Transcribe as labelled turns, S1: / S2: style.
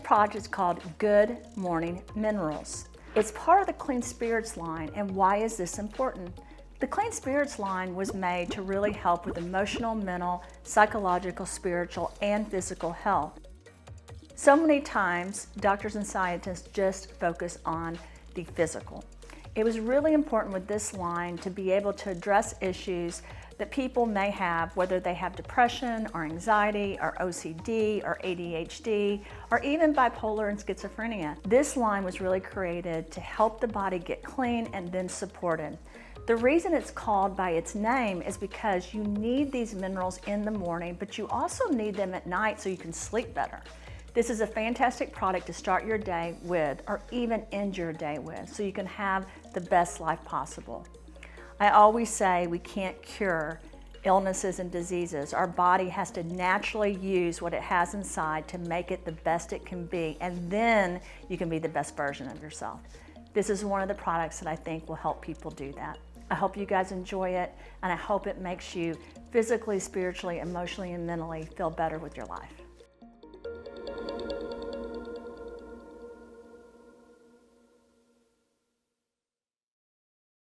S1: product is called Good Morning Minerals. It's part of the Clean Spirits line, and why is this important? The Clean Spirits line was made to really help with emotional, mental, psychological, spiritual, and physical health. So many times, doctors and scientists just focus on the physical. It was really important with this line to be able to address issues that people may have, whether they have depression or anxiety or OCD or ADHD or even bipolar and schizophrenia. This line was really created to help the body get clean and then supported. The reason it's called by its name is because you need these minerals in the morning, but you also need them at night so you can sleep better. This is a fantastic product to start your day with or even end your day with so you can have the best life possible. I always say we can't cure illnesses and diseases. Our body has to naturally use what it has inside to make it the best it can be, and then you can be the best version of yourself. This is one of the products that I think will help people do that. I hope you guys enjoy it, and I hope it makes you physically, spiritually, emotionally, and mentally feel better with your life.